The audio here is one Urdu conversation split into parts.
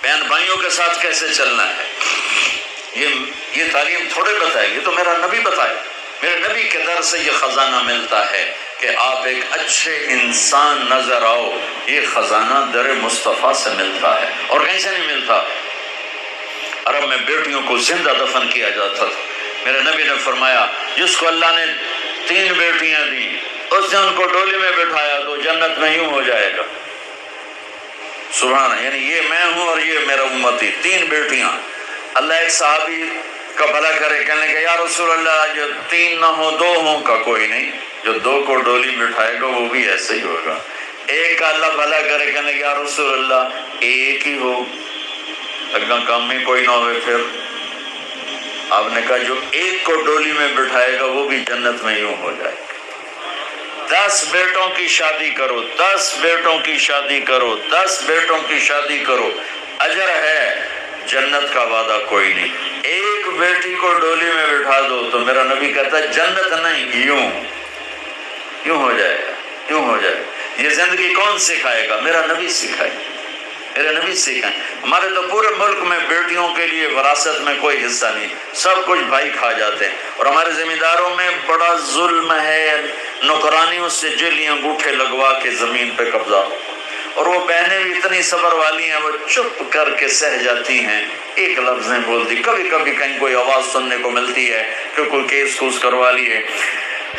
بہن بھائیوں کے ساتھ کیسے چلنا ہے، یہ تعلیم تھوڑے بتائے، یہ تو میرا نبی بتائے۔ میرے نبی کے در سے یہ خزانہ ملتا ہے کہ آپ ایک اچھے انسان نظر آؤ، یہ خزانہ در مصطفیٰ سے ملتا ہے اور کہیں سے نہیں ملتا۔ عرب میں بیٹیوں کو زندہ دفن کیا جاتا تھا۔ میرے نبی نے فرمایا جس کو اللہ نے 3 بیٹیاں دیں اس نے ان کو ڈولی میں بٹھایا تو جنت میں یوں ہو جائے گا۔ سبحان، یعنی یہ میں ہوں اور یہ میرا امتی، 3 بیٹیاں۔ اللہ ایک صحابی کا بھلا کرے، کہنے کہ یا رسول اللہ جو 3 نہ ہو 2 ہوں، کا کوئی نہیں، جو 2 کو ڈولی بٹھائے گا وہ بھی ایسے ہی ہوگا۔ ایک کا اللہ بھلا کرے، کہنے کہ یا رسول اللہ 1 ہی ہو، اگر کام میں کوئی نہ ہوئے پھر آپ نے کہا جو 1 کو ڈولی میں بٹھائے گا وہ بھی جنت میں یوں ہو جائے گا۔ 10 بیٹوں کی شادی کرو، 10 بیٹوں کی شادی کرو، 10 بیٹوں کی شادی کرو، اجر ہے، جنت کا وعدہ کوئی نہیں۔ 1 بیٹی کو ڈولی میں بٹھا دو تو میرا نبی کہتا ہے جنت نہیں، یوں ہو جائے گا، یوں ہو جائے گا۔ یہ زندگی کون سکھائے گا؟ میرا نبی سکھائے، میرے نبی سکھائیں۔ ہمارے تو پورے ملک میں بیٹیوں کے لیے وراثت میں کوئی حصہ نہیں، سب کچھ بھائی کھا جاتے ہیں، اور ہمارے زمینداروں میں بڑا ظلم ہے، نوکرانیوں سے جیلیاں انگوٹھے لگوا کے زمین پہ قبضہ، اور وہ بہنیں بھی اتنی صبر والی ہیں وہ چپ کر کے سہ جاتی ہیں، ایک لفظ نہیں بولتی، کبھی کبھی کہیں کوئی آواز سننے کو ملتی ہے کہ کوئی کیس کوس کروا لیے،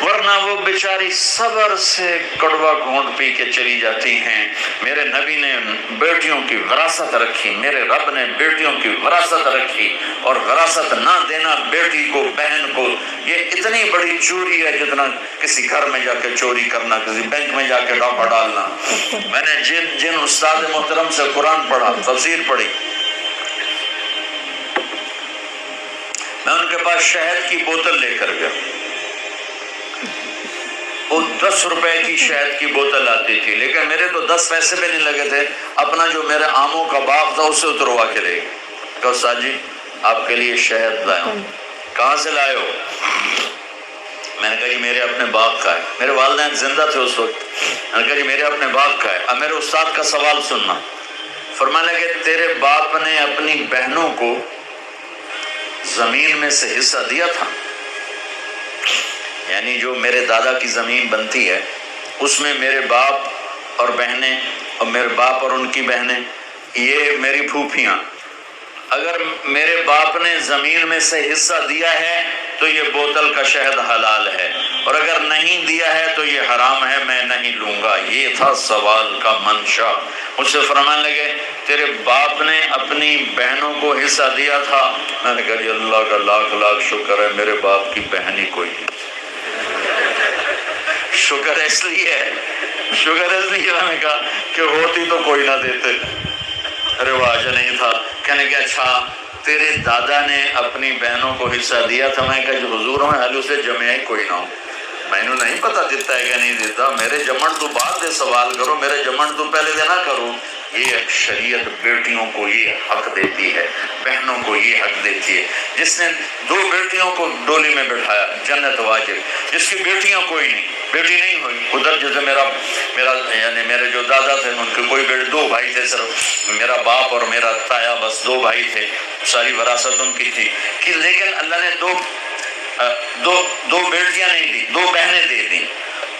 ورنہ وہ بیچاری صبر سے کڑوا گھونٹ پی کے چلی جاتی ہیں۔ میرے نبی نے بیٹیوں کی وراثت رکھی، میرے رب نے بیٹیوں کی وراثت رکھی، اور وراثت نہ دینا بیٹی کو، بہن کو، یہ اتنی بڑی چوری ہے جتنا کسی گھر میں جا کے چوری کرنا، کسی بینک میں جا کے ڈاکہ ڈالنا۔ میں نے جن استاد محترم سے قرآن پڑھا، تفسیر پڑھی، میں ان کے پاس شہد کی بوتل لے کر گیا، وہ 10 روپے کی شہد کی بوتل آتی تھی، لیکن میرے تو 10 پیسے بھی نہیں لگے تھے، اپنا جو میرے آموں کا باغ تھا اسے اتروا کے لے گئے، کہا استاد جی آپ کے لیے شہد لایا ہوں۔ کہاں سے لائے ہو؟ میں نے کہا جی میرے اپنے باغ کا ہے، میرے والدین زندہ تھے اس وقت، میں نے کہا جی میرے اپنے باغ کا ہے۔ اب میرے استاد کا سوال سننا، فرمانے لگے تیرے باپ نے اپنی بہنوں کو زمین میں سے حصہ دیا تھا؟ یعنی جو میرے دادا کی زمین بنتی ہے اس میں میرے باپ اور بہنیں، اور میرے باپ اور ان کی بہنیں، یہ میری پھوپھیاں، اگر میرے باپ نے زمین میں سے حصہ دیا ہے تو یہ بوتل کا شہد حلال ہے، اور اگر نہیں دیا ہے تو یہ حرام ہے، میں نہیں لوں گا۔ یہ تھا سوال کا منشا۔ مجھ سے فرمانے لگے تیرے باپ نے اپنی بہنوں کو حصہ دیا تھا؟ میں نے کہا جی اللہ کا لاکھ لاکھ شکر ہے میرے باپ کی بہن ہی کوئی نہیں۔ شکر اس لیے میں نے کہا کہ ہوتی تو کوئی نہ دیتے، رواج نہیں تھا۔ کہنے کہ اچھا تیرے دادا نے اپنی بہنوں کو حصہ دیا تھا؟ میں کہا جو حضور میں حال اسے جمعہ ہی کوئی نہ ہو، میں نے نہیں پتا دیتا ہے کہ نہیں دیتا، میرے جمن تو بعد دے سوال کرو، میرے جمن تو پہلے دے نہ کرو۔ یہ شریعت بیٹیوں کو یہ حق دیتی ہے، بہنوں کو یہ حق دیتی ہے۔ جس نے 2 بیٹیوں کو ڈولی میں بٹھایا جنت واجب، جس کی بیٹیاں کوئی نہیں، بیٹی نہیں ہوئی، ادھر جیسے میرا یعنی میرے جو دادا تھے ان کے کوئی بیٹے، 2 بھائی تھے صرف، میرا باپ اور میرا تایا، بس 2 بھائی تھے، ساری وراثت ان کی تھی، کہ لیکن اللہ نے دو بیٹیاں نہیں دی، 2 بہنیں دے دی۔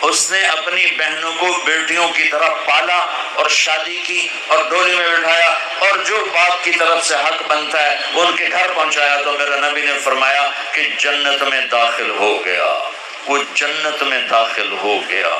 اس نے اپنی بہنوں کو بیٹیوں کی طرح پالا اور شادی کی اور ڈولی میں بٹھایا، اور جو باپ کی طرف سے حق بنتا ہے وہ ان کے گھر پہنچایا، تو میرے نبی نے فرمایا کہ جنت میں داخل ہو گیا، وہ جنت میں داخل ہو گیا۔